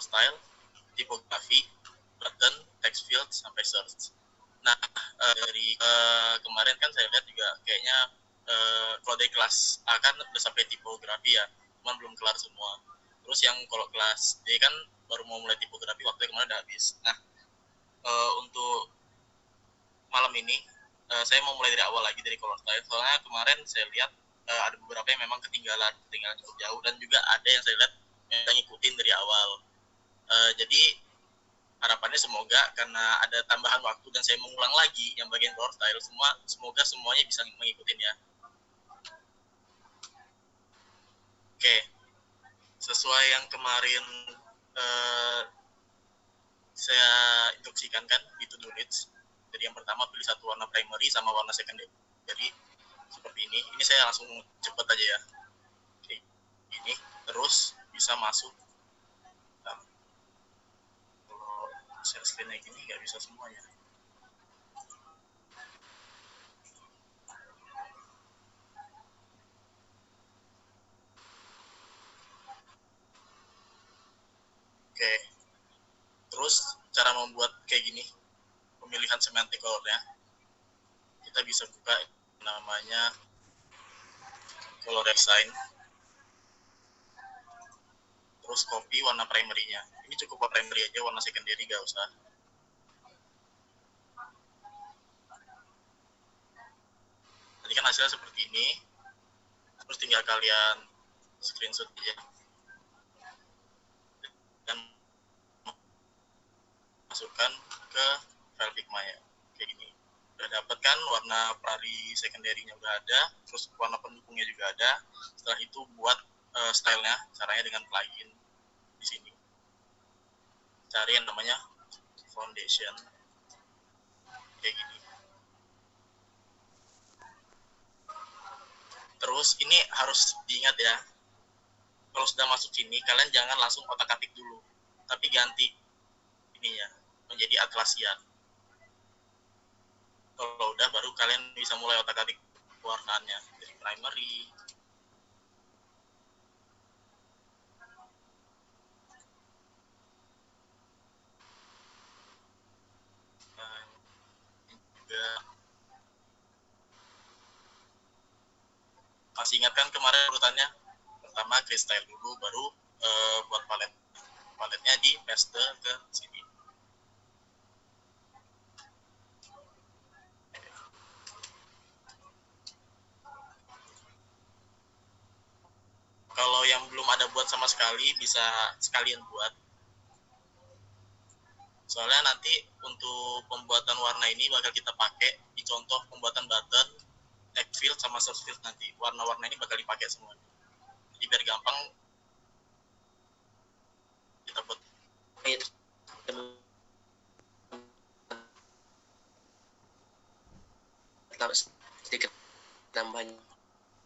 color style, tipografi, button, text field, sampai search. Nah, dari kemarin kan saya lihat juga kayaknya kalau dari kelas A kan udah sampai tipografi ya, cuman belum kelar semua. Terus yang kalau kelas D kan baru mau mulai tipografi, waktu kemarin udah habis. Nah, untuk malam ini saya mau mulai dari awal lagi dari color style, soalnya kemarin saya lihat ada beberapa yang memang ketinggalan cukup jauh, dan juga ada yang saya lihat yang ngikutin dari awal. Jadi harapannya semoga karena ada tambahan waktu dan saya mengulang lagi yang bagian color style, semoga semuanya bisa mengikutin ya. Oke, sesuai yang kemarin saya instruksikan kan di to-do list. Jadi yang pertama pilih satu warna primary sama warna secondary. Jadi seperti ini. Ini saya langsung cepet aja ya. Oke, ini terus bisa masuk. Nah, kalau share screen-nya gini nggak bisa semuanya. Oke, terus cara membuat kayak gini, pemilihan semantic color-nya, kita bisa buka namanya color design, terus copy warna primary-nya. Ini cukup warna primary aja, warna secondary nggak usah. Tadi kan hasilnya seperti ini, terus tinggal kalian screenshot aja dan masukkan ke file Figma ya, kayak gini. Udah dapet kan warna primary secondary-nya udah ada, terus warna pendukungnya juga ada. Setelah itu buat stylenya, caranya dengan plugin di sini. Cari yang namanya foundation, kayak gini. Terus ini harus diingat ya, kalau sudah masuk sini kalian jangan langsung otak-atik dulu, tapi ganti ininya menjadi Atlassian. Kalau udah baru kalian bisa mulai otak-atik warnanya dari primary. Juga masih ingat kan kemarin urutannya? Pertama create style dulu, baru buat paletnya di paste ke sini. Kalau yang belum ada buat sama sekali, bisa sekalian buat. Soalnya nanti untuk pembuatan warna ini bakal kita pakai di contoh pembuatan button, text field, sama search field nanti. Warna-warna ini bakal dipakai semua. Jadi biar gampang kita buat. Sedikit tambahan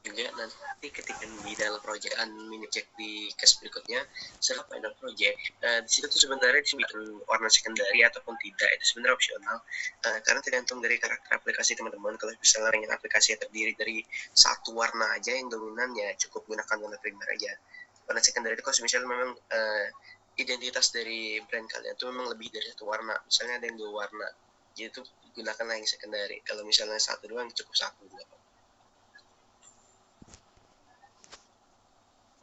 juga nanti ketika di dalam proyekan mini cek di case berikutnya setelah final project di situ tuh sebenarnya disebutkan warna secondary ataupun tidak, itu sebenarnya opsional karena tergantung dari karakter aplikasi teman-teman. Kalau misalnya ingin aplikasi yang terdiri dari satu warna aja yang dominan, ya cukup gunakan warna primer aja. Warna secondary itu kalau misalnya memang identitas dari brand kalian itu memang lebih dari satu warna, misalnya ada yang dua warna, jadi itu gunakanlah yang secondary. Kalau misalnya satu doang cukup satu.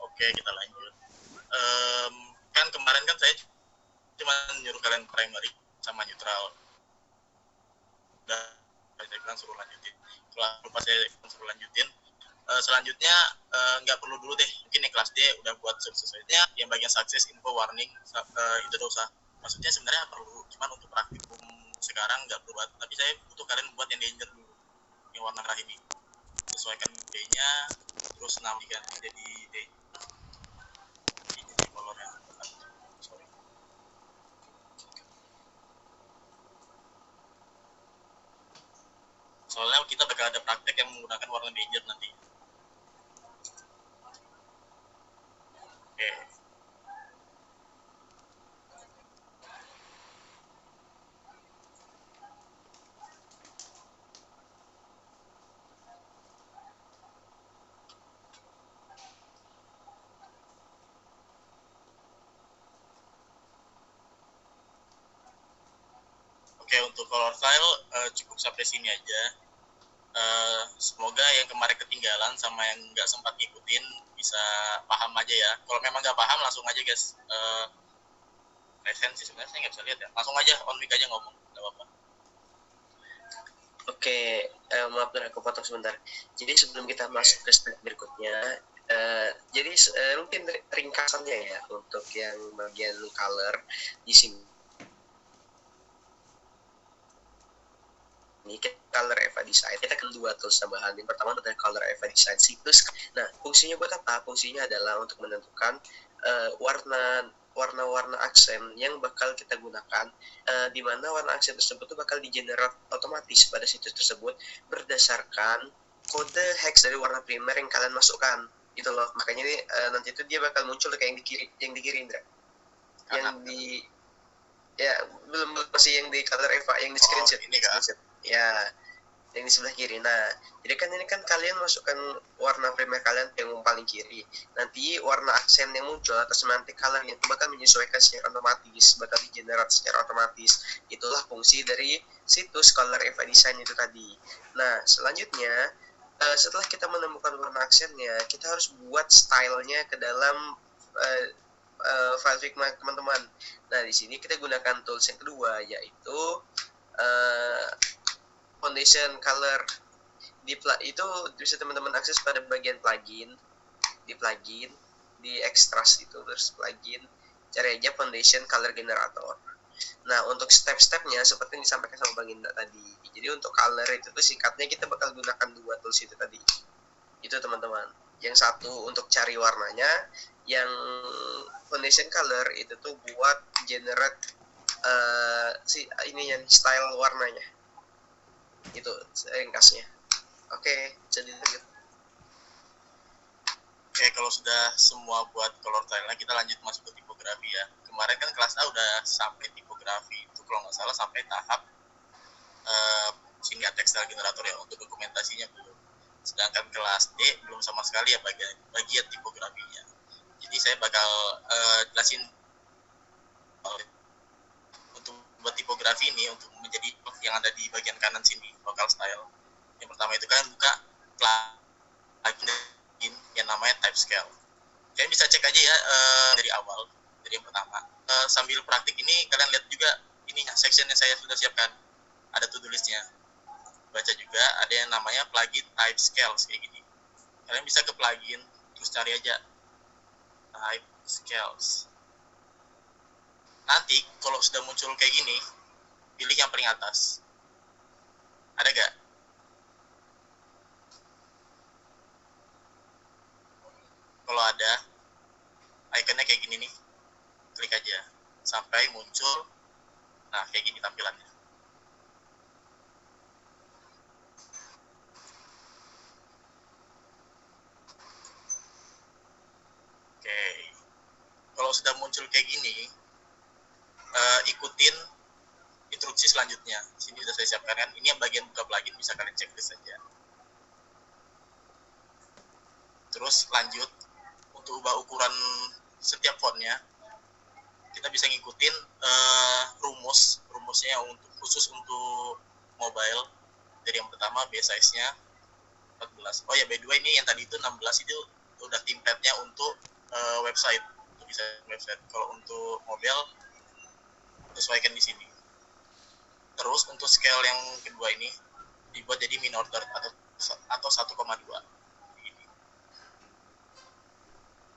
Oke, kita lanjut. Kan kemarin kan saya cuma nyuruh kalian primary sama neutral. Udah saya bilang suruh lanjutin. Kalau lupa saya suruh lanjutin. Selanjutnya nggak perlu dulu deh. Mungkin yang kelas D udah buat sesuainya. Yang bagian success, info, warning, itu udah usah. Maksudnya sebenarnya perlu. Cuman untuk praktikum sekarang nggak perlu buat. Tapi saya butuh kalian buat yang danger dulu. Yang warna merah ini. Sesuaikan D-nya. Terus namakan jadi D. Soalnya kita bakal ada praktek yang menggunakan warna danger nanti. Oke. Oke, untuk color style cukup sampai sini aja. Semoga yang kemarin ketinggalan sama yang nggak sempat ngikutin bisa paham aja ya. Kalau memang nggak paham langsung aja guys. Present sih sebenarnya saya nggak bisa lihat ya. Langsung aja on mic aja ngomong, nggak apa-apa. Oke, maaf aku potong sebentar. Jadi sebelum kita masuk ke step berikutnya, jadi mungkin ringkasannya ya untuk yang bagian color di sini. Ini color EVA Design. Kita akan dua tools tambahan. Yang pertama adalah color EVA Design situs. Nah, fungsinya buat apa? Fungsinya adalah untuk menentukan warna-warna aksen yang bakal kita gunakan, di mana warna aksen tersebut itu bakal di-generate otomatis pada situs tersebut berdasarkan kode hex dari warna primer yang kalian masukkan. Gitu loh. Makanya ini nanti itu dia bakal muncul kayak yang di kiri, Indra. Yang di ya belum masih yang di color EVA yang di screenshot. Ini kan? Ya, yang di sebelah kiri. Nah, jadi kan ini kan kalian masukkan warna primer kalian yang paling kiri. Nanti warna aksen yang muncul atau semantik kalian itu bakal menyesuaikan secara otomatis, bakal di-generate secara otomatis. Itulah fungsi dari situs color EVA Design itu tadi. Nah, selanjutnya setelah kita menemukan warna aksennya, kita harus buat stylenya ke dalam file Figma teman-teman. Nah, di sini kita gunakan tools yang kedua, yaitu foundation color. Itu bisa teman-teman akses pada bagian plugin, di extras itu, terus plugin, cari aja foundation color generator. Nah, untuk step-stepnya seperti yang disampaikan sama Bang Indah tadi. Jadi untuk color itu tuh singkatnya kita bakal gunakan dua tools itu tadi. Itu teman-teman. Yang satu untuk cari warnanya, yang foundation color itu tuh buat generate ini yang style warnanya. Itu ringkasnya. Oke, jadi lanjut. Oke, kalau sudah semua buat color style-nya, kita lanjut masuk ke tipografi ya. Kemarin kan kelas A udah sampai tipografi, itu kalau nggak salah sampai tahap Siniat Textile Generator ya, untuk dokumentasinya belum. Sedangkan kelas D belum sama sekali ya bagian tipografinya. Jadi saya bakal jelasin untuk buat tipografi ini, untuk menjadi yang ada di bagian kanan sini, local style. Yang pertama itu kan buka plugin yang namanya type scale. Kalian bisa cek aja ya dari awal, dari yang pertama. Sambil praktik ini kalian lihat juga ini section yang saya sudah siapkan, ada to-do listnya. Baca juga ada yang namanya plugin type scales kayak gini. Kalian bisa ke plugin terus cari aja type scales. Nanti kalau sudah muncul kayak gini, pilih yang paling atas. Ada gak? Kalau ada, ikonnya kayak gini nih, klik aja sampai muncul. Nah, kayak gini tampilannya. Oke, kalau sudah muncul kayak gini, ikutin instruksi selanjutnya. Sini sudah saya siapkan kan. Ini yang bagian buka plugin, bisa kalian checklist saja. Terus lanjut, untuk ubah ukuran setiap fontnya, kita bisa ngikutin rumusnya khusus untuk mobile. Dari yang pertama base size-nya 14. Oh ya, by the way, ini yang tadi itu 16 itu udah template-nya untuk website, untuk bisa website. Kalau untuk mobile sesuaikan di sini. Terus untuk scale yang kedua ini dibuat jadi min order atau 1,2.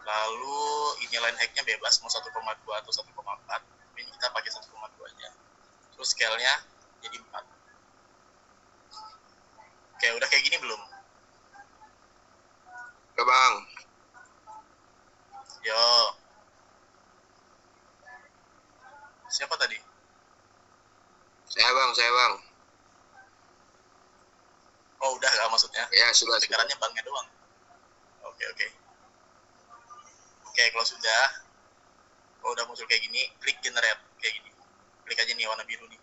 Lalu ini line height-nya bebas mau 1,2 atau 1,4. Ini kita pakai 1,2 aja. Terus scale-nya jadi 4. Oke, udah kayak gini belum? Udah bang. Yo. Siapa tadi? Saya bang. Oh, udah gak maksudnya? Ya, sudah. Kedengarannya bangnya doang. Oke. Oke, kalau udah muncul kayak gini, klik generate kayak gini. Klik aja nih warna biru nih.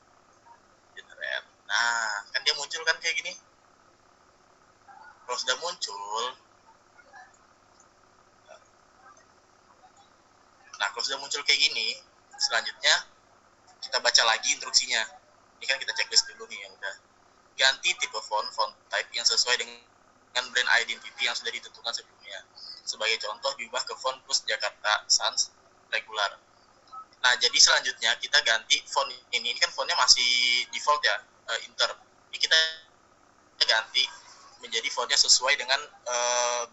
Generate. Nah, kan dia muncul kan kayak gini. Kalau sudah muncul, kayak gini, selanjutnya kita baca lagi instruksinya. Ini kan kita checklist dulu nih yang udah. Ganti tipe font type yang sesuai dengan brand identity yang sudah ditentukan sebelumnya. Sebagai contoh, diubah ke font plus Jakarta Sans regular. Nah, jadi selanjutnya kita ganti font ini kan fontnya masih default ya, Inter. Ini kita ganti menjadi fontnya sesuai dengan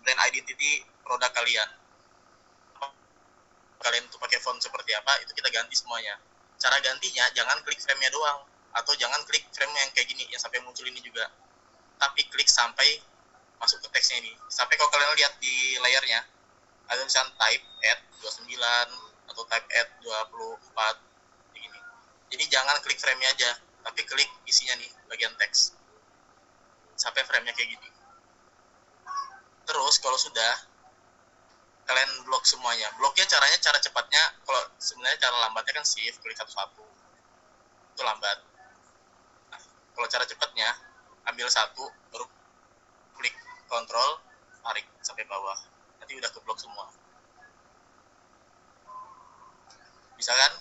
brand identity produk kalian. Kalian tuh pakai font seperti apa, itu kita ganti semuanya. Cara gantinya, jangan klik frame-nya doang, atau jangan klik frame yang kayak gini, yang sampai muncul ini juga. Tapi klik sampai masuk ke teksnya ini. Sampai kalau kalian lihat di layarnya, ada tulisan type add 29, atau type add 24, kayak gini. Jadi jangan klik frame-nya aja, tapi klik isinya nih, bagian teks. Sampai frame-nya kayak gini. Terus kalau sudah, kalian blok semuanya. Bloknya cara cepatnya, kalau sebenarnya cara lambatnya kan shift klik satu-satu. Itu lambat. Nah, kalau cara cepatnya, ambil satu, baru klik kontrol, tarik sampai bawah. Nanti udah keblok semua. Bisa kan?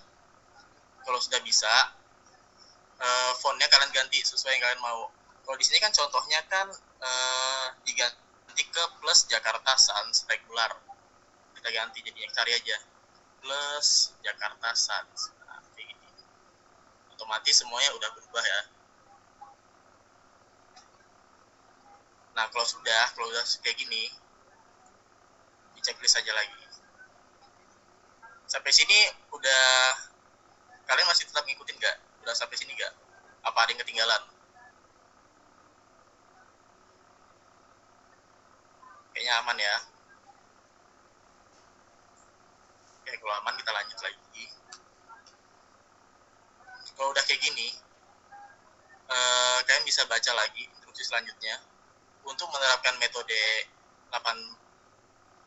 Kalau sudah bisa, fontnya kalian ganti sesuai yang kalian mau. Kalau di sini kan contohnya kan diganti ke plus Jakarta Sans regular. Kita ganti jadinya, cari aja plus Jakarta Sans. Nah, kayak gini. Otomatis semuanya udah berubah ya. Nah, kalau sudah kayak gini, di checklist aja lagi. Sampai sini udah, kalian masih tetap ngikutin nggak? Udah sampai sini nggak? Apa ada yang ketinggalan? Kayaknya aman ya. Oke, kalau aman kita lanjut lagi. Kalau udah kayak gini, kalian bisa baca lagi instruksi selanjutnya. Untuk menerapkan metode 8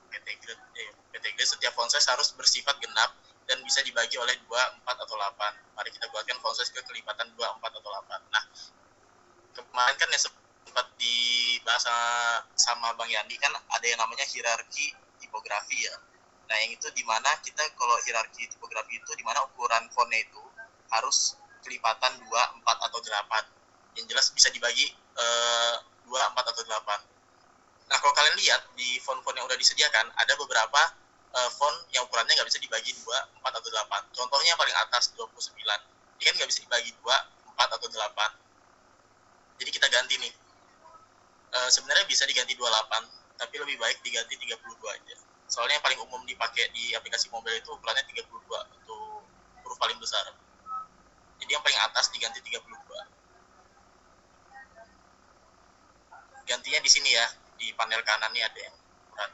PT Grade, setiap font size harus bersifat genap dan bisa dibagi oleh 2, 4, atau 8. Mari kita buatkan font size ke kelipatan 2, 4, atau 8. Nah, kemarin kan yang sempat dibahas sama Bang Yandi kan ada yang namanya hierarki tipografi ya. Nah, yang itu dimana kita kalau hierarki tipografi itu dimana ukuran fontnya itu harus kelipatan 2, 4, atau 8. Yang jelas bisa dibagi 2, 4, atau 8. Nah, kalau kalian lihat di font-font yang udah disediakan, ada beberapa font yang ukurannya nggak bisa dibagi 2, 4, atau 8. Contohnya paling atas 29. Ini kan nggak bisa dibagi 2, 4, atau 8. Jadi kita ganti nih. Sebenarnya bisa diganti 28, tapi lebih baik diganti 32 aja. Soalnya yang paling umum dipakai di aplikasi mobile itu ukurannya 32 untuk huruf paling besar. Jadi yang paling atas diganti 32. Gantinya di sini ya, di panel kanan nih ada yang ukuran.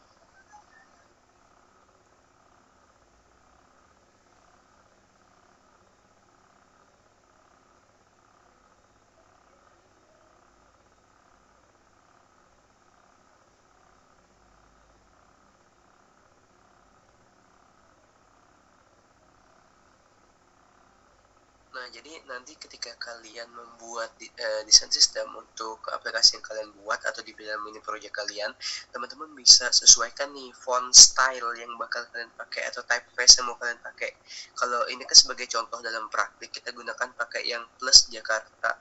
Nah, jadi nanti ketika kalian membuat desain sistem untuk aplikasi yang kalian buat atau di dalam mini project kalian, teman-teman bisa sesuaikan nih font style yang bakal kalian pakai atau typeface yang mau kalian pakai. Kalau ini kan sebagai contoh dalam praktik, kita gunakan pakai yang plus Jakarta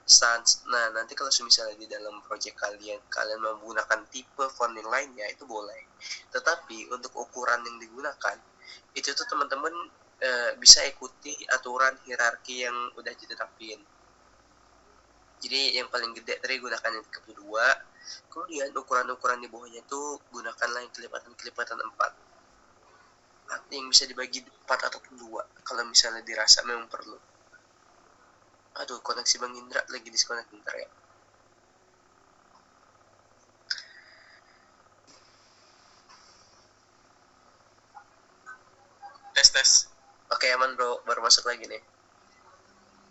Sans. Nah, nanti kalau misalnya di dalam project kalian menggunakan tipe font yang lainnya, itu boleh. Tetapi untuk ukuran yang digunakan, itu tuh teman-teman bisa ikuti aturan hierarki yang udah ditetapin. Jadi yang paling gede tadi gunakan yang 32, kemudian ukuran-ukuran di bawahnya tuh gunakanlah yang kelipatan 4. Yang bisa dibagi 4 ataupun 2 kalau misalnya dirasa memang perlu. Aduh, koneksi Bang Indra lagi disconnect bentar ya. Tes. Oke, aman bro, baru masuk lagi nih.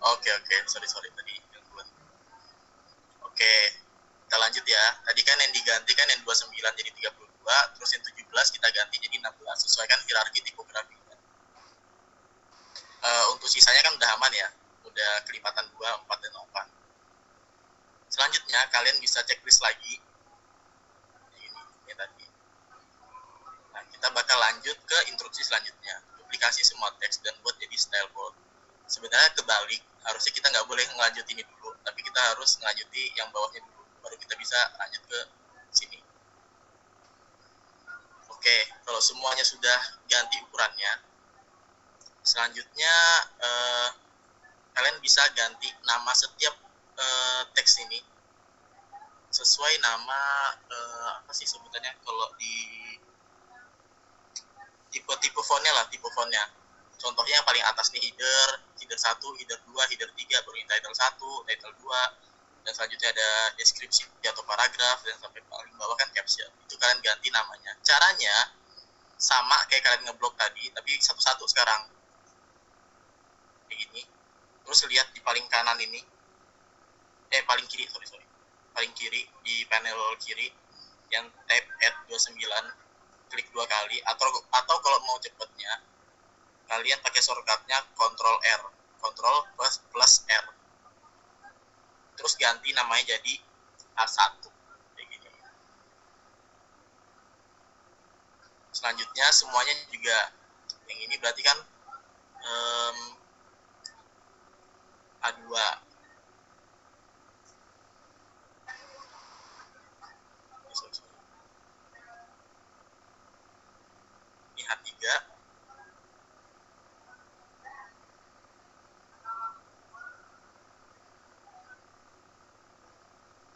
Oke, sorry tadi gangguan. Oke, kita lanjut ya. Tadi kan yang diganti kan yang 29 jadi 32, terus yang 17 kita ganti jadi 16. Sesuaikan hierarki tipografi. Untuk sisanya kan udah aman ya, udah kelipatan 2, 4, dan 8. Selanjutnya kalian bisa checklist lagi. Ini tadi. Nah, kita bakal lanjut ke instruksi selanjutnya. Duplikasi semua teks dan buat jadi style bold. Sebenarnya kebalik, harusnya kita nggak boleh yang bawahnya dulu, baru kita bisa lanjut ke sini. Oke, kalau semuanya sudah ganti ukurannya, selanjutnya kalian bisa ganti nama setiap teks ini sesuai nama apa sih sebutannya kalau di tipe fontnya lah, tipe fontnya. Contohnya yang paling atas nih header 1, header 2, header 3, baru title 1, title 2, dan selanjutnya ada deskripsi atau paragraf, dan sampai paling bawah kan caption. Itu kalian ganti namanya. Caranya sama kayak kalian ngeblok tadi, tapi satu-satu sekarang. Kayak gini. Terus lihat di paling kanan ini, paling kiri, paling kiri, di panel kiri, yang tab add 29, klik 2 kali, atau kalau mau cepetnya, kalian pakai shortcutnya Ctrl R, Ctrl plus R. Terus ganti namanya jadi A1. Kayak gini. Selanjutnya semuanya juga, yang ini berarti kan A2. Ini H3.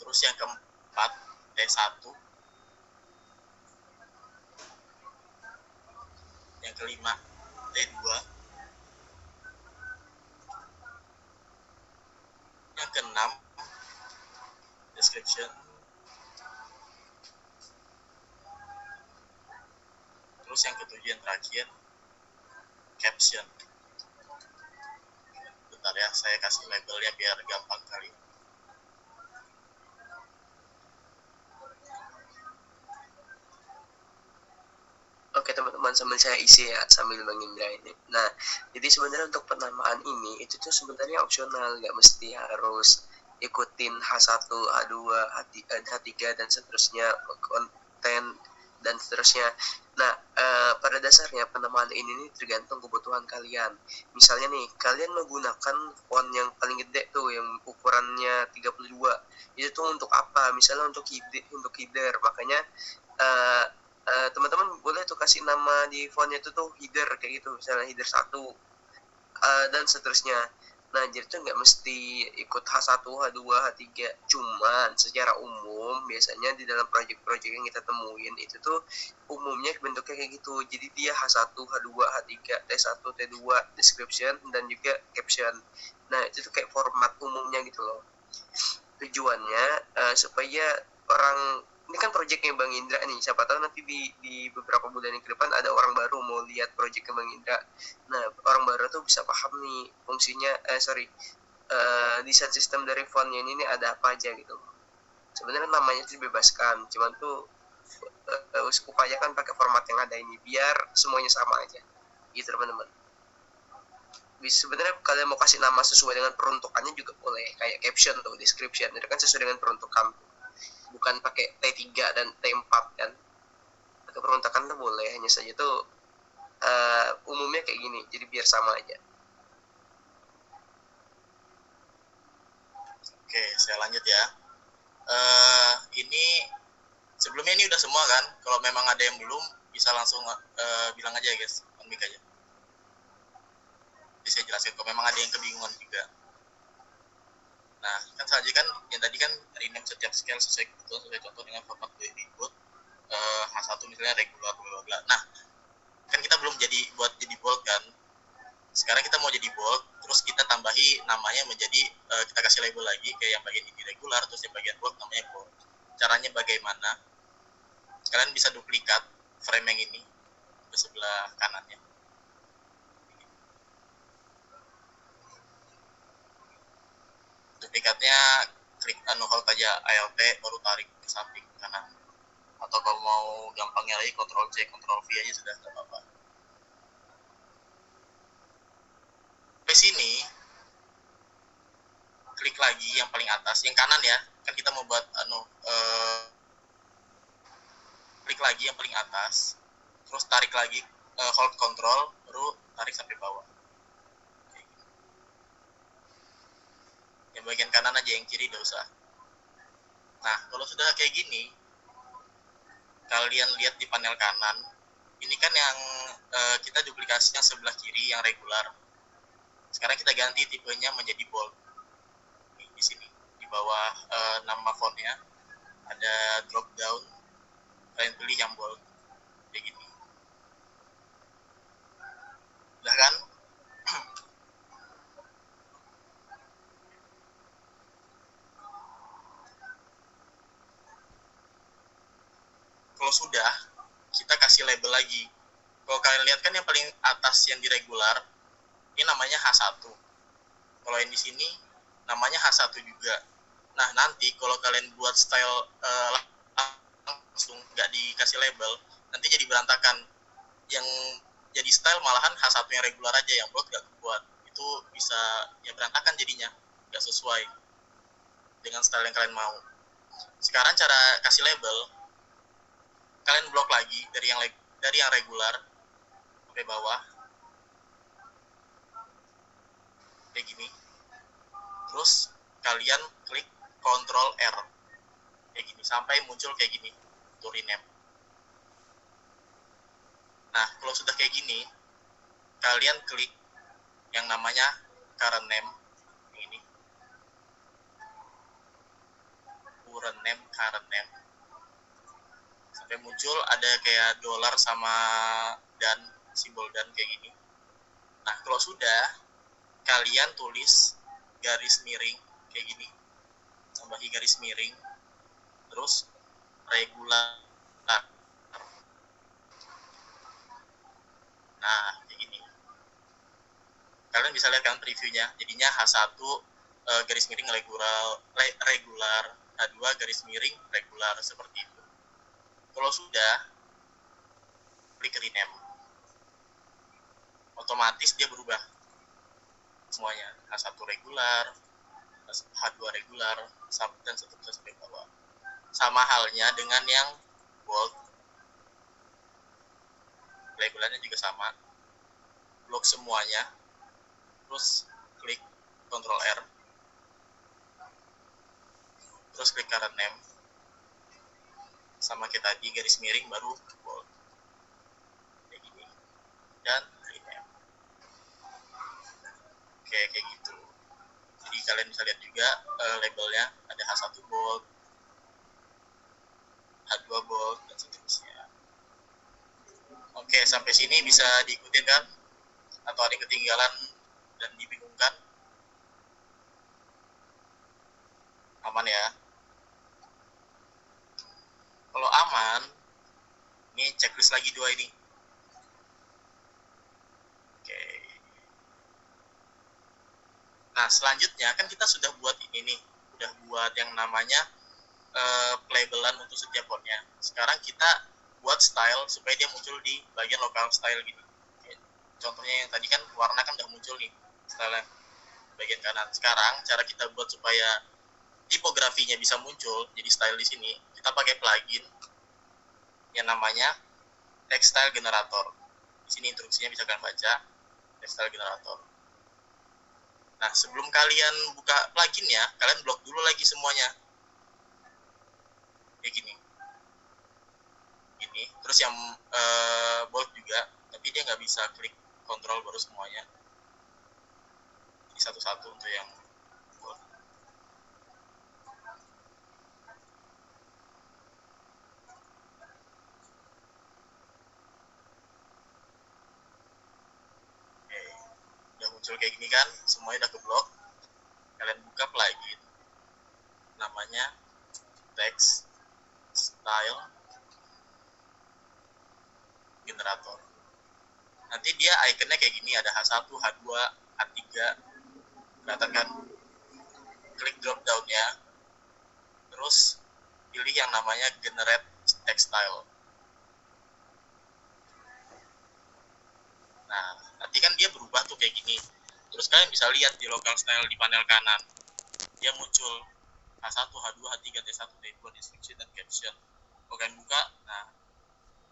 Terus yang keempat T1. Yang kelima T2. Yang keenam description. Terus yang ketujuh yang terakhir caption. Bentar ya, saya kasih labelnya biar gampang kali. Oke teman-teman, sambil saya isi ya, sambil Bang Indra ini. Nah, jadi sebenarnya untuk penamaan ini itu tuh sebenarnya opsional, nggak mesti harus ikutin H1, H2, H3 dan seterusnya, konten dan seterusnya. Nah, pada dasarnya penamaan ini tergantung kebutuhan kalian. Misalnya nih, kalian menggunakan font yang paling gede tuh, yang ukurannya 32. Itu tuh untuk apa? Misalnya untuk header, makanya teman-teman boleh tuh kasih nama di fontnya itu tuh header kayak gitu, misalnya header 1 dan seterusnya. Nah, jadi tuh nggak mesti ikut H1, H2, H3, cuman secara umum biasanya di dalam project-project yang kita temuin itu tuh umumnya bentuknya kayak gitu. Jadi dia H1, H2, H3, T1, T2, description dan juga caption. Nah, itu tuh kayak format umumnya gitu loh. Tujuannya supaya orang, ini kan proyeknya Bang Indra nih, siapa tahu nanti di beberapa bulan yang ke depan ada orang baru mau lihat proyeknya Bang Indra. Nah, orang baru tuh bisa paham nih fungsinya, desain sistem dari fontnya ini ada apa aja gitu. Sebenarnya namanya itu dibebaskan, cuman tuh upayakan pakai format yang ada ini biar semuanya sama aja gitu teman-teman. Sebenarnya kalian mau kasih nama sesuai dengan peruntukannya juga boleh, kayak caption tuh, description, itu kan sesuai dengan peruntukan, bukan pakai T3 dan T4 kan. Pakai peruntukan tuh boleh, hanya saja tuh umumnya kayak gini, jadi biar sama aja. Oke, saya lanjut ya. Ini sebelumnya ini udah semua kan? Kalau memang ada yang belum, bisa langsung bilang aja ya guys, on-mic aja. Jadi saya jelaskan kalau memang ada yang kebingungan juga. Nah, kan saja kan yang tadi kan rename setiap scale sesuai kebutuhan, sesuai contoh dengan format input H1 misalnya regular, bla bla. Nah, kan kita belum buat jadi bold kan. Sekarang kita mau jadi bold, terus kita tambahi namanya menjadi kita kasih label lagi kayak yang bagian ini regular, terus yang bagian bold namanya bold. Caranya bagaimana? Kalian bisa duplikat frame yang ini ke sebelah kanannya. Duplikatnya klik hold aja Alt baru tarik ke samping kanan. Atau kalau mau gampangnya lagi Ctrl C, Ctrl V aja sudah, tidak apa-apa. Di sini klik lagi yang paling atas, yang kanan ya. Kan kita mau buat klik lagi yang paling atas. Terus tarik lagi hold Ctrl baru tarik sampai bawah. Yang bagian kanan aja, yang kiri tidak usah. Nah, kalau sudah kayak gini, kalian lihat di panel kanan, ini kan yang kita duplikasi yang sebelah kiri yang regular. Sekarang kita ganti tipenya menjadi bold. Di sini, di bawah nama fontnya, ada drop down, kalian pilih yang bold, kayak gini. Udah kan? Kalau sudah, kita kasih label lagi. Kalau kalian lihat kan yang paling atas yang di regular, ini namanya H1. Kalau yang di sini namanya H1 juga. Nah, nanti kalau kalian buat style langsung nggak dikasih label, nanti jadi berantakan. Yang jadi style malahan H1 yang regular aja, yang bold nggak kebuat. Itu bisa ya berantakan jadinya, nggak sesuai dengan style yang kalian mau. Sekarang cara kasih label, kalian blok lagi dari yang regular sampai bawah kayak gini. Terus kalian klik Ctrl R kayak gini sampai muncul kayak gini to rename. Nah, kalau sudah kayak gini, kalian klik yang namanya current name ini. Current name. Sampai muncul ada kayak dolar sama dan simbol dan kayak gini. Nah, kalau sudah, kalian tulis garis miring kayak gini. Tambahi garis miring. Terus regular. Nah, kayak gini. Kalian bisa lihat kan previewnya. Jadinya H1 garis miring regular, H2 garis miring regular, seperti itu. Kalau sudah, klik rename. Otomatis dia berubah semuanya. H1 regular, H2 regular, dan seterusnya sampai bawah. Sama halnya dengan yang bold. Labelannya juga sama. Blok semuanya. Terus klik Ctrl R. Terus klik current name. Sama kayak tadi, garis miring baru bold. Kayak gini. Dan rename. Kayak gitu. Jadi kalian bisa lihat juga labelnya ada H1 bold, H2 bold, dan seterusnya. Oke, sampai sini bisa diikutin kan? Atau ada yang ketinggalan dan dibingungkan? Aman ya? Kalau aman, ini checklist lagi 2 ini. Oke. Nah, selanjutnya kan kita sudah buat ini nih. Udah buat yang namanya pelabelan untuk setiap fontnya. Sekarang kita buat style supaya dia muncul di bagian lokal style gitu. Oke. Contohnya yang tadi kan warna kan udah muncul nih style bagian kanan. Sekarang cara kita buat supaya tipografinya bisa muncul jadi style di sini, kita pakai plugin yang namanya Textile Generator. Di sini instruksinya bisa kalian baca, Textile Generator. Nah, sebelum kalian buka pluginnya, kalian blok dulu lagi semuanya. Kayak gini. Ini, terus yang bold juga, tapi dia nggak bisa klik kontrol baru semuanya. Ini satu-satu untuk yang bold. Oke, udah muncul kayak gini kan, semuanya udah keblok. Kalian buka plugin, namanya Text Style Generator. Nanti dia ikonnya kayak gini, ada H1, H2, H3. Kelihatan kan? Klik drop down-nya. Terus pilih yang namanya Generate Textile. Nah, nanti kan dia berubah tuh kayak gini. Terus kalian bisa lihat di local style di panel kanan. Dia muncul H1, H2, H3, T1, T2, description, dan caption. Kalau kalian buka, nah,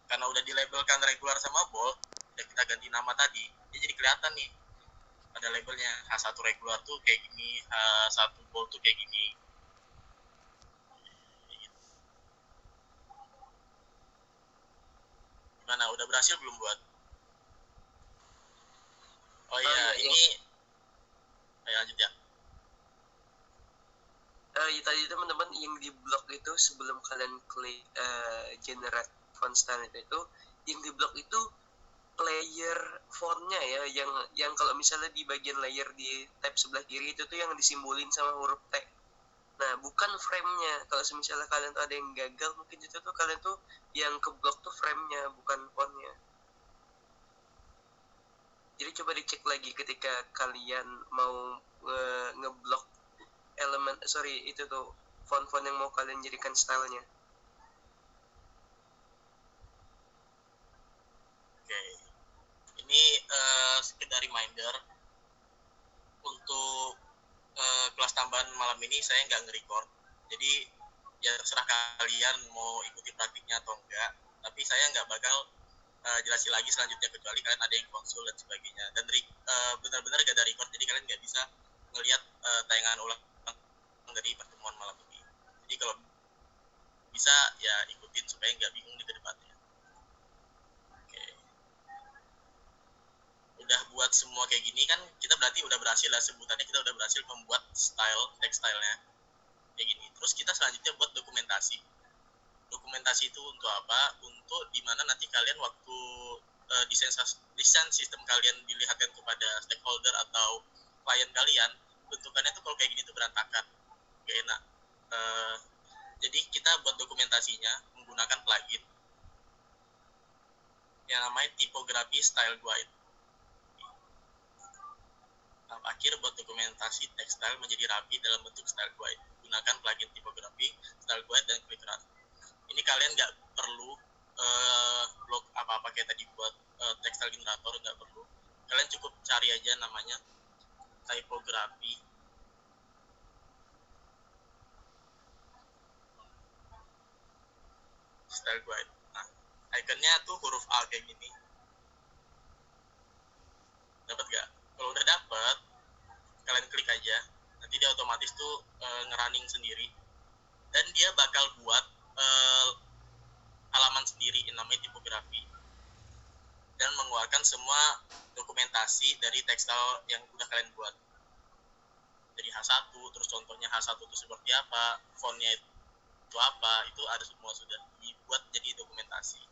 karena udah dilabelkan regular sama bold, udah kita ganti nama tadi, dia jadi kelihatan nih. Ada labelnya, H1 regular tuh kayak gini, H1 bold tuh kayak gini. Mana udah berhasil belum buat? Oh iya, iya, ini ayo lanjut ya. Ya, tadi teman-teman yang di blok itu sebelum kalian klik generate font style itu yang di blok itu layer fontnya ya, yang kalau misalnya di bagian layer di tab sebelah kiri itu tuh yang disimbolin sama huruf T. Nah, bukan frame-nya. Kalau misalnya kalian tuh ada yang gagal, mungkin itu tuh kalian tuh yang ke blok tuh frame-nya, bukan font-nya. Jadi coba dicek lagi ketika kalian mau ngeblok elemen, itu tuh font-font yang mau kalian jadikan stylenya. Oke, ini sekedar reminder untuk kelas tambahan malam ini saya nggak nge-record, jadi ya terserah kalian mau ikuti praktiknya atau enggak, tapi saya nggak bakal jelasin lagi selanjutnya kecuali kalian ada yang konsul dan sebagainya, dan benar-benar gak ada record, jadi kalian nggak bisa ngelihat tayangan ulang dari pertemuan malam ini. Jadi kalau bisa ya ikutin supaya nggak bingung di kedepannya. Oke, udah buat semua kayak gini kan kita berarti udah berhasil lah, sebutannya kita udah berhasil membuat text-stylenya kayak gini. Terus kita selanjutnya buat dokumentasi. Dokumentasi itu untuk apa? Untuk dimana nanti kalian waktu desain sistem kalian dilihatkan kepada stakeholder atau klien kalian, bentukannya tuh kalau kayak gini tuh berantakan, gak enak. Jadi kita buat dokumentasinya menggunakan plugin yang namanya Typography Style Guide. Tahap akhir buat dokumentasi textile menjadi rapi dalam bentuk style guide. Gunakan plugin Typography Style Guide dan klik run. Ini kalian nggak perlu blog apa-apa kayak tadi buat textile generator, nggak perlu. Kalian cukup cari aja namanya Typography Style Guide. Nah, ikonnya tuh huruf A kayak gini. Dapat nggak? Kalau udah dapat, kalian klik aja. Nanti dia otomatis tuh ngerunning sendiri. Dan dia bakal buat halaman sendiri yang namanya tipografi. Dan mengeluarkan semua dokumentasi dari tekstil yang udah kalian buat. Dari H1, terus contohnya H1 itu seperti apa, fontnya itu apa, itu ada semua sudah dibuat jadi dokumentasi.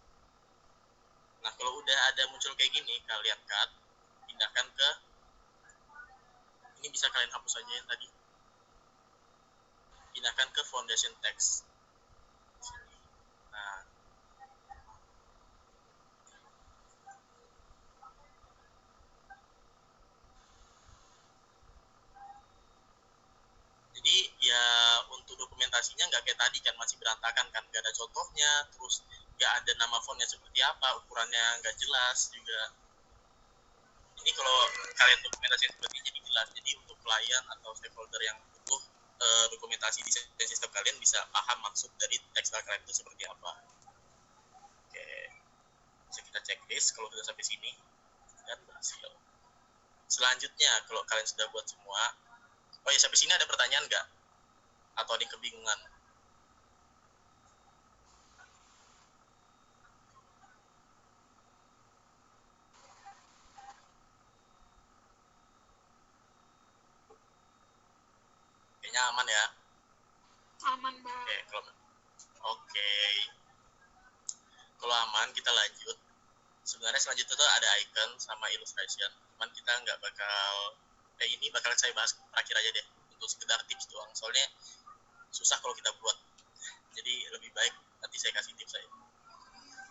Nah, kalau udah ada muncul kayak gini, kalian cut, pindahkan ke, ini bisa kalian hapus aja yang tadi, pindahkan ke foundation text. Nah, jadi ya untuk dokumentasinya nggak kayak tadi kan, masih berantakan kan, nggak ada contohnya, terus nggak ada nama fontnya seperti apa, ukurannya nggak jelas juga. Ini kalau kalian dokumentasi seperti ini jadi jelas, jadi untuk klien atau stakeholder yang butuh dokumentasi di sistem kalian bisa paham maksud dari tekstil kalian itu seperti apa. Oke, bisa kita checklist kalau sudah sampai sini dan berhasil. Selanjutnya kalau kalian sudah buat semua, oh ya, sampai sini ada pertanyaan nggak? Atau ada kebingungan? Kayaknya aman ya? Aman, Bang. Oke. Kalau aman, kita lanjut. Sebenarnya selanjutnya tuh ada icon sama illustration. Cuman kita nggak bakal, ini bakal saya bahas terakhir aja deh. Untuk sekedar tips doang. Soalnya susah kalau kita buat. Jadi lebih baik nanti saya kasih tips saya.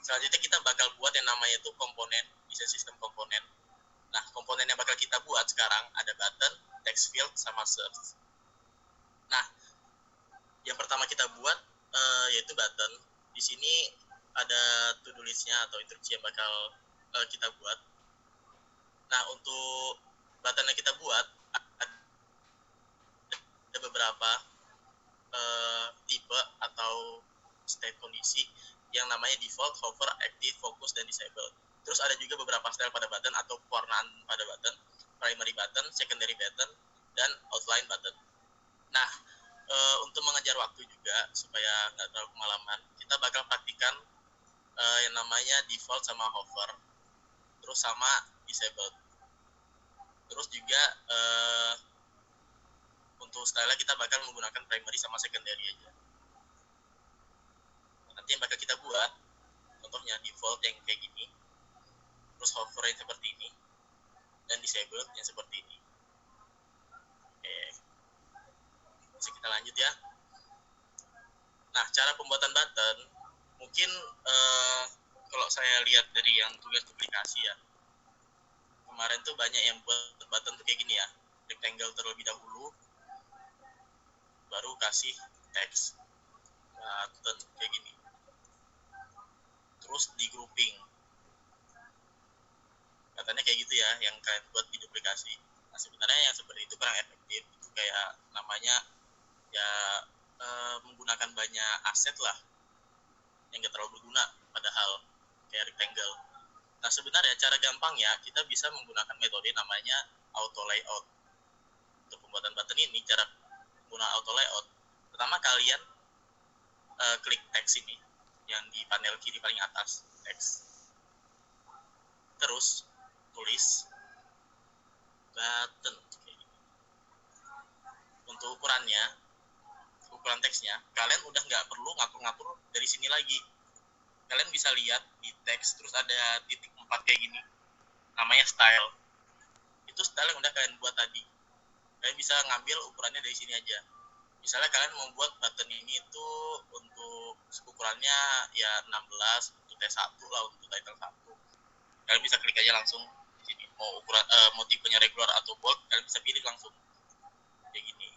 Selanjutnya kita bakal buat yang namanya itu komponen, desain sistem komponen. Nah, komponen yang bakal kita buat sekarang ada button, text field, sama search. Nah, yang pertama kita buat yaitu button. Di sini ada to-do list-nya atau instruksi yang bakal kita buat. Nah, untuk button yang kita buat ada beberapa tipe atau state kondisi yang namanya default, hover, active, focus, dan disable. Terus ada juga beberapa style pada button atau pewarnaan pada button, primary button, secondary button, dan outline button. Nah, untuk mengejar waktu juga supaya nggak terlalu kemalaman, kita bakal praktikan yang namanya default default sama hover, terus sama disabled. Terus juga untuk style kita bakal menggunakan primary sama secondary aja. Nanti yang bakal kita buat contohnya default yang kayak gini, terus hover yang seperti ini, dan disabled yang seperti ini. Oke, bisa kita lanjut ya. Nah, cara pembuatan button mungkin kalau saya lihat dari yang tugas aplikasi ya, kemarin tuh banyak yang buat button tuh kayak gini ya, rectangle terlebih dahulu, baru kasih teks button kayak gini, terus di grouping, katanya kayak gitu ya yang kalian buat di duplikasi. Nah, sebenarnya yang seperti itu kurang efektif, itu kayak namanya ya menggunakan banyak aset lah yang gak terlalu berguna, padahal kayak rectangle. Nah, sebenarnya cara gampangnya kita bisa menggunakan metode namanya auto layout. Untuk pembuatan button ini, cara menggunakan auto layout, pertama kalian klik teks ini yang di panel kiri paling atas, teks, terus tulis button. Untuk ukuran teksnya, kalian udah nggak perlu ngatur-ngatur dari sini lagi. Kalian bisa lihat di teks, terus ada titik 4 kayak gini, namanya style. Itu style yang udah kalian buat tadi. Kalian bisa ngambil ukurannya dari sini aja. Misalnya kalian mau buat button ini itu untuk ukurannya ya 16 untuk T1 lah, untuk title 1. Kalian bisa klik aja langsung di sini. Mau tipenya regular atau bold, kalian bisa pilih langsung kayak gini.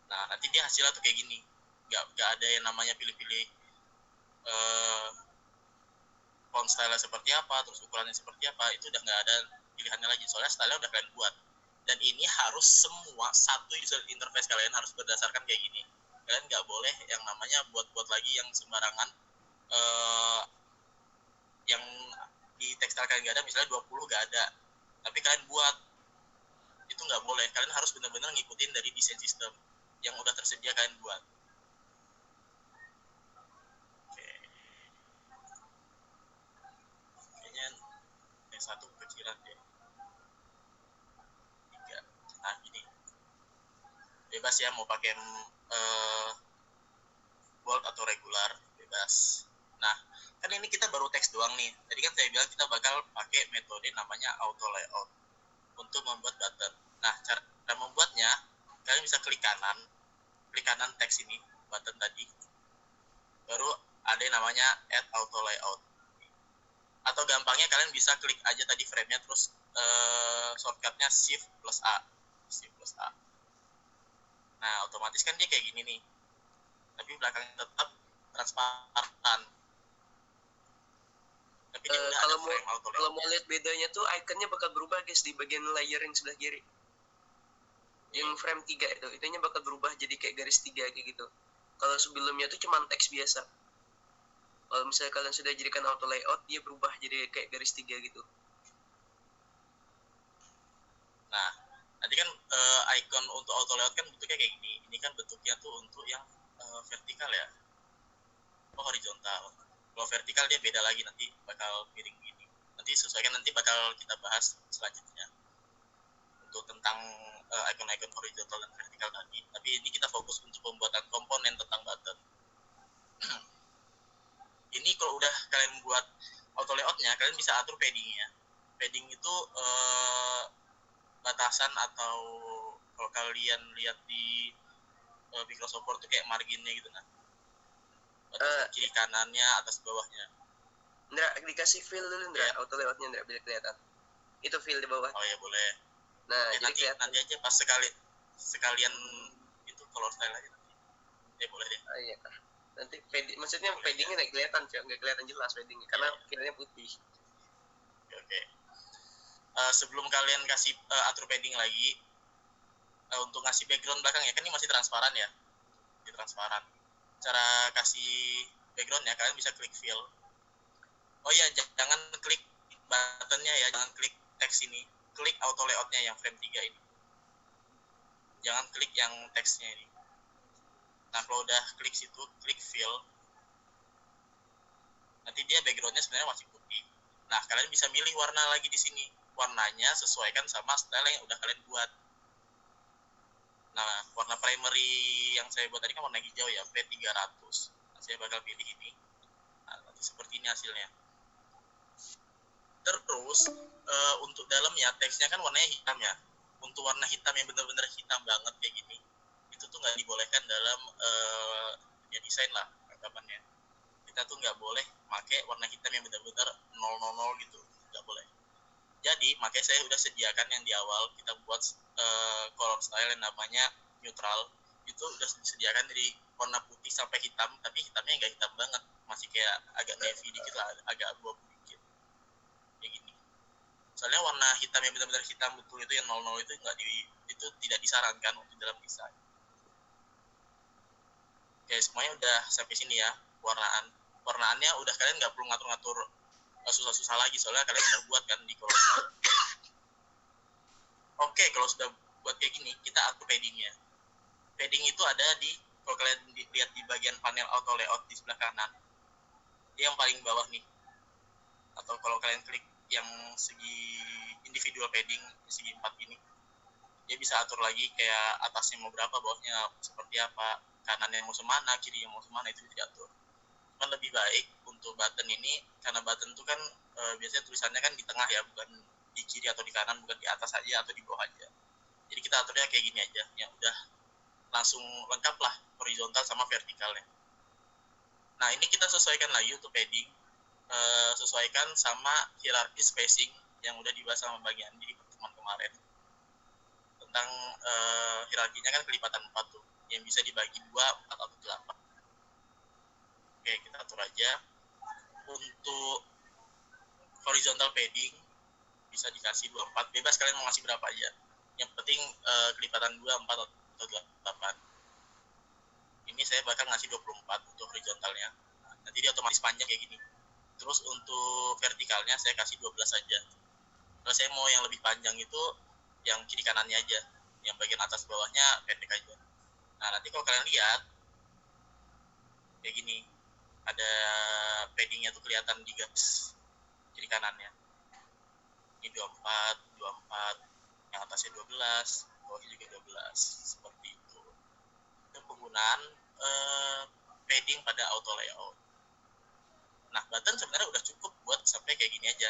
Nah, nanti dia hasilnya tuh kayak gini. Nggak ada yang namanya pilih-pilih font style seperti apa, terus ukurannya seperti apa, itu udah nggak ada pilihannya lagi, soalnya style udah kalian buat. Dan ini harus semua satu user interface kalian harus berdasarkan kayak gini. Kalian nggak boleh yang namanya buat-buat lagi yang sembarangan, yang di tekstil kalian nggak ada, misalnya 20 nggak ada, tapi kalian buat, itu nggak boleh. Kalian harus benar-benar ngikutin dari desain sistem yang udah tersedia kalian buat. Oke. Kayaknya yang satu kecilan deh. 3. Nah, gini. Bebas ya mau pakai bold atau regular, bebas. Nah, kan ini kita baru teks doang nih. Tadi kan saya bilang kita bakal pakai metode namanya auto layout untuk membuat button. Nah, cara membuatnya, kalian bisa klik kanan teks ini, button tadi. Baru ada yang namanya add auto layout. Atau gampangnya kalian bisa klik aja tadi frame-nya, terus shortcut-nya shift plus A. Nah, otomatis kan dia kayak gini nih. Tapi belakangnya tetap transparan. Tapi dia udah ada frame auto layout. Kalau mau lihat bedanya tuh ikonnya bakal berubah guys di bagian layer yang sebelah kiri. Yang frame 3 itunya bakal berubah jadi kayak garis 3 kayak gitu. Kalau sebelumnya tuh cuma teks biasa. Kalau misalnya kalian sudah jadikan auto layout, dia berubah jadi kayak garis 3 gitu. Nah, nanti kan icon untuk auto layout kan bentuknya kayak gini. Ini kan bentuknya tuh untuk yang vertikal ya. Horizontal. Kalau vertikal dia beda lagi, nanti bakal miring gini. Nanti sesuaikan, nanti bakal kita bahas selanjutnya untuk tentang icon-icon horizontal dan vertikal tadi. Tapi ini kita fokus untuk pembuatan komponen tentang button. Ini kalau udah kalian buat auto layoutnya, kalian bisa atur paddingnya. Padding itu batasan, atau kalau kalian lihat di Microsoft Word tuh kayak marginnya gitu kan. Kiri kanannya, atas bawahnya. Ndra, dikasih fill dulu Ndra, ya. Auto layoutnya Ndra, biar kelihatan. Itu fill di bawah. Oh ya boleh. Nah, ya, jadi nanti aja pas sekalian itu color style aja nanti. Ya boleh deh. Oh iya. Nanti maksudnya paddingnya nggak kelihatan, nggak kelihatan jelas paddingnya, karena fillnya putih. Oke. Sebelum kalian kasih atur padding lagi, untuk ngasih background belakang ya, kan ini masih transparan ya. Ini transparan. Cara kasih backgroundnya, kalian bisa klik fill. Oh ya, jangan klik buttonnya ya, jangan klik teks ini. Klik auto layoutnya yang frame 3 ini. Jangan klik yang teksnya ini. Nah, kalau udah klik situ, klik fill. Nanti dia backgroundnya sebenarnya masih putih. Nah, kalian bisa milih warna lagi di sini. Warnanya sesuaikan sama style yang udah kalian buat. Nah, warna primary yang saya buat tadi kan warna hijau ya, P300. Nah, saya bakal pilih ini. Nah, nanti seperti ini hasilnya. Terus untuk dalamnya teksnya kan warnanya hitam ya. Untuk warna hitam yang benar-benar hitam banget kayak gini, itu tuh nggak dibolehkan dalam dunia desain lah anggapannya. Kita tuh nggak boleh pakai warna hitam yang benar-benar 000 gitu, nggak boleh. Jadi makanya saya udah sediakan yang di awal kita buat color style yang namanya neutral. Itu udah disediakan dari warna putih sampai hitam, tapi hitamnya nggak hitam banget, masih kayak agak navy dikit lah, agak abu-abu dikit kayak gini. Soalnya warna hitam yang benar-benar hitam betul itu yang 00 itu itu tidak disarankan untuk dalam desain. Oke, semuanya udah sampai sini ya. Warnaannya udah, kalian nggak perlu ngatur-ngatur susah-susah lagi, soalnya kalian udah buat kan di color. Oke, kalau sudah buat kayak gini, kita atur paddingnya. Padding itu ada di, kalau kalian lihat di bagian panel auto layout di sebelah kanan, dia yang paling bawah nih. Atau kalau kalian klik yang segi individual padding segi 4 ini, dia bisa atur lagi kayak atasnya mau berapa, bawahnya seperti apa, kanannya mau semana, kiri yang mau semana, itu bisa diatur. Cuman lebih baik untuk button ini, karena button itu kan biasanya tulisannya kan di tengah ya, bukan di kiri atau di kanan, bukan di atas aja atau di bawah aja. Jadi kita aturnya kayak gini aja, yang udah langsung lengkap lah horizontal sama vertikalnya. Nah, ini kita sesuaikan lagi untuk padding, sesuaikan sama hierarki spacing yang udah dibahas sama bagian di pertemuan kemarin. Tentang hierarkinya kan kelipatan 4 tuh, yang bisa dibagi 2, 4, atau 8. Oke, kita atur aja. Untuk horizontal padding bisa dikasih 24, bebas kalian mau ngasih berapa aja. Yang penting kelipatan 2, 4, atau 8. Ini saya bakal ngasih 24 untuk horizontalnya. Nanti dia otomatis panjang kayak gini. Terus untuk vertikalnya saya kasih 12 saja. Kalau saya mau yang lebih panjang itu yang kiri kanannya aja, yang bagian atas bawahnya pendek aja. Nah, nanti kalau kalian lihat kayak gini, ada paddingnya tuh kelihatan di garis kiri kanannya. Ini 24, 24, yang atasnya 12, bawahnya juga 12, seperti itu. Itu penggunaan padding pada auto layout. Nah, button sebenarnya udah cukup buat sampai kayak gini aja.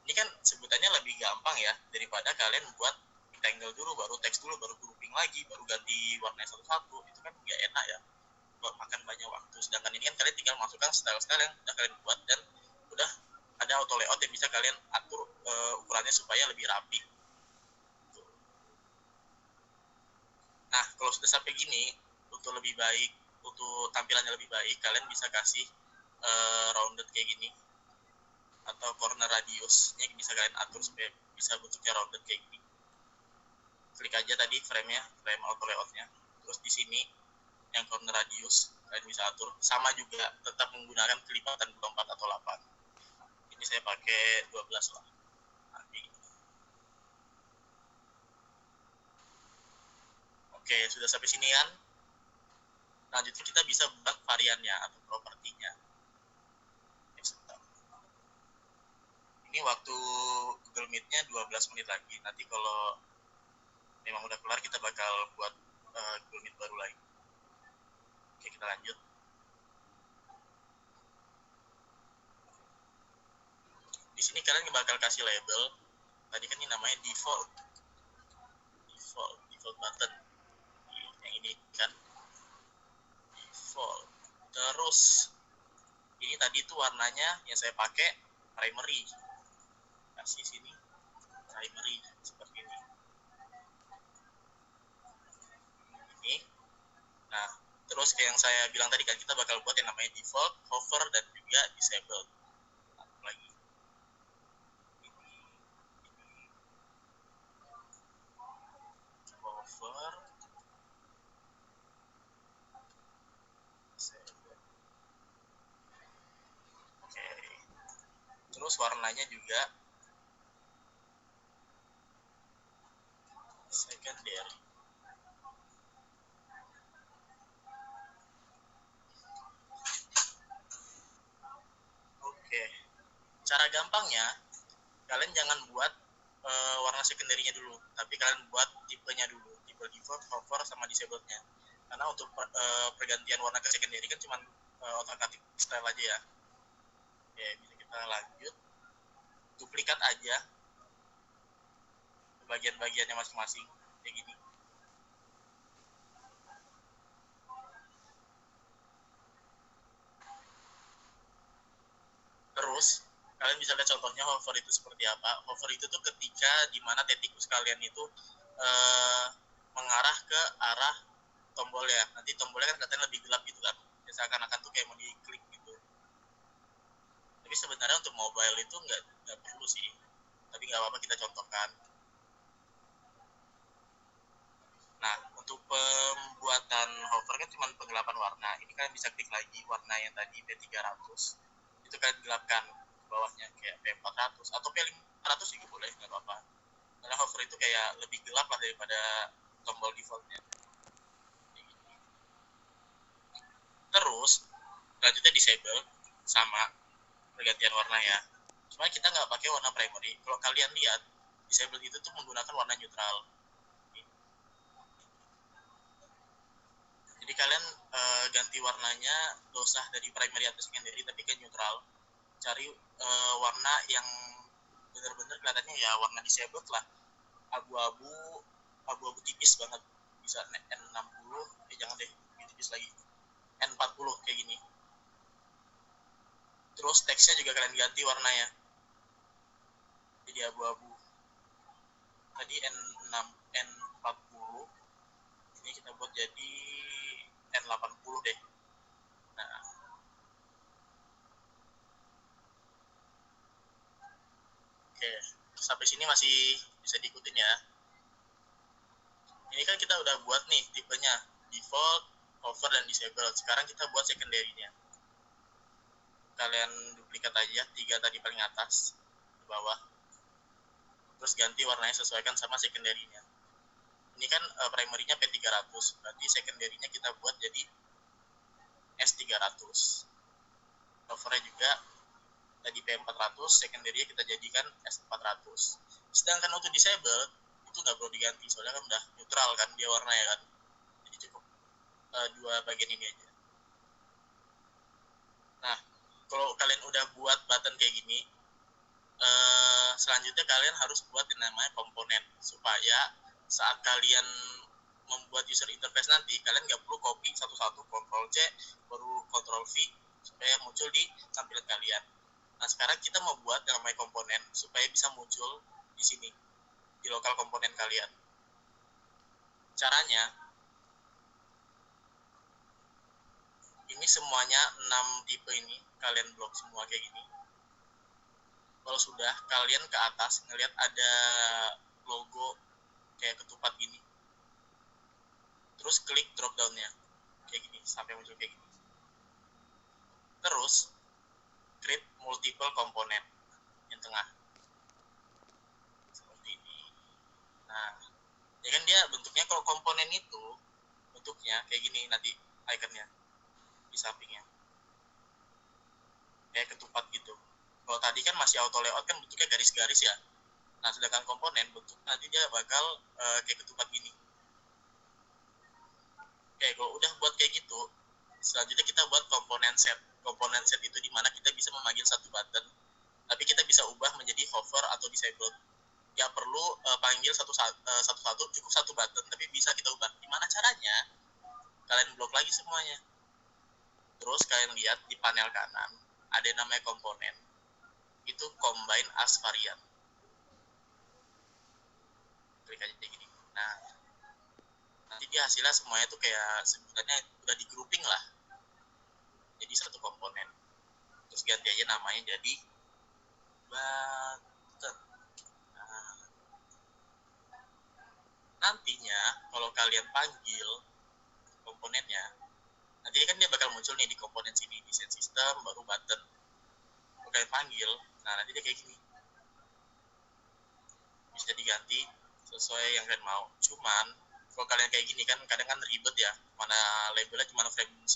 Ini kan sebutannya lebih gampang ya, daripada kalian buat rectangle dulu, baru teks dulu, baru grouping lagi, baru ganti warnanya satu-satu. Itu kan nggak enak ya, buat makan banyak waktu. Sedangkan ini kan kalian tinggal masukkan style-style yang udah kalian buat, dan udah ada auto layout yang bisa kalian atur ukurannya supaya lebih rapi. Nah, kalau sudah sampai gini, untuk lebih baik, untuk tampilannya lebih baik, kalian bisa kasih rounded kayak gini, atau corner radiusnya bisa kalian atur supaya bisa bentuknya rounded kayak gini. Klik aja tadi frame-nya, frame auto layout-nya. Terus di sini yang corner radius kalian bisa atur, sama juga tetap menggunakan kelipatan 24 atau 8. Ini saya pakai 12 lah. Oke, sudah sampai sini kan? Lanjutnya kita bisa buat variannya atau propertinya. Ini waktu Google Meet-nya 12 menit lagi. Nanti kalau memang udah kelar, kita bakal buat Google Meet baru lagi. Oke, kita lanjut. Di sini kalian bakal kasih label. Tadi kan ini namanya default button. Yang ini kan default. Terus ini tadi tuh warnanya yang saya pakai primary. Kasih sini primary seperti ini. Nah, terus kayak yang saya bilang tadi kan, kita bakal buat yang namanya default, hover, dan juga disable. Lagi. Hover, disable. Oke. Terus warnanya juga secondary. cara gampangnya kalian jangan buat warna secondary-nya dulu, tapi kalian buat tipenya dulu, tipe default, hover, sama disable-nya. Karena untuk pergantian warna ke secondary kan cuma otak-atik style aja ya. Oke, bisa kita lanjut. Duplikat aja bagian-bagiannya masing-masing kayak gini. Terus kalian bisa lihat contohnya hover itu seperti apa. Hover itu tuh ketika dimana tikus kalian itu mengarah ke arah tombol ya. Nanti tombolnya kan kelihatan lebih gelap gitu kan. Seakan-akan tuh kayak mau diklik gitu. Tapi sebenarnya untuk mobile itu nggak perlu sih. Tapi nggak apa-apa kita contohkan. Nah, untuk pembuatan hover kan cuma penggelapan warna. Ini kalian bisa klik lagi warna yang tadi P300. Itu kalian gelapkan bawahnya kayak P400 atau P500 juga boleh, nggak apa-apa. Karena hover itu kayak lebih gelap lah daripada tombol defaultnya. Terus, selanjutnya disable sama pergantian warna ya. Cuma kita nggak pakai warna primary. Kalau kalian lihat, disable itu tuh menggunakan warna neutral. Jadi kalian ganti warnanya gak usah dari primary atau secondary, tapi ke neutral. Cari warna yang benar-benar kelihatannya ya warna disabled lah, abu-abu tipis banget, bisa N60, jangan deh lebih tipis lagi, N40 kayak gini. Terus teksnya juga kalian ganti warnanya jadi abu-abu. Tadi N6, N40, ini kita buat jadi N80 deh. Nah, oke, sampai sini masih bisa diikutin ya. Ini kan kita udah buat nih tipenya default, hover, dan disable. Sekarang kita buat secondary-nya. Kalian duplikat aja 3 tadi paling atas ke bawah. Terus ganti warnanya sesuaikan sama secondary-nya. Ini kan primary-nya P300, berarti secondary-nya kita buat jadi S300. Hover-nya juga tadi P400, secondary-nya kita jadikan S400. Sedangkan untuk disable itu nggak perlu diganti, soalnya kan udah neutral kan dia warnanya kan. Jadi cukup dua bagian ini aja. Nah, kalau kalian udah buat button kayak gini, selanjutnya kalian harus buat yang namanya komponen, supaya saat kalian membuat user interface nanti, kalian nggak perlu copy satu-satu, Ctrl C, baru Ctrl V, supaya muncul di tampilan kalian. Nah, sekarang kita mau buat yang namanya komponen, supaya bisa muncul di sini, di lokal komponen kalian. Caranya, ini semuanya 6 tipe ini, kalian blok semua kayak gini. Kalau sudah, kalian ke atas ngelihat ada logo kayak ketupat gini. Terus klik drop down-nya kayak gini sampai muncul kayak gini. Terus create multiple komponen yang tengah seperti ini. Nah, ya kan dia bentuknya, kalau komponen itu bentuknya kayak gini nanti ikonnya di sampingnya kayak ketupat gitu. Kalau tadi kan masih auto layout kan bentuknya garis-garis ya. Nah, sedangkan komponen bentuk nanti dia bakal kayak ketupat gini. Oke, kalau udah buat kayak gitu, selanjutnya kita buat komponen set. Komponen set itu dimana kita bisa memanggil satu button, tapi kita bisa ubah menjadi hover atau disable. Ya perlu panggil satu-satu, cukup satu button, tapi bisa kita ubah. Gimana caranya? Kalian blok lagi semuanya. Terus kalian lihat di panel kanan, ada yang namanya komponen. Itu combine as variant. Klik aja kayak gini. Nah, nanti dia hasilnya semuanya tuh kayak sebutannya udah di grouping lah, jadi satu komponen. Terus ganti aja namanya jadi button. Nah, nantinya kalau kalian panggil komponennya, nanti kan dia bakal muncul nih di komponen sini, desain system baru button. Kalau kalian panggil, nah nanti dia kayak gini, bisa diganti sesuai yang kalian mau. Cuman kalau kalian kayak gini kan kadang kan ribet ya, mana labelnya cuma frame 1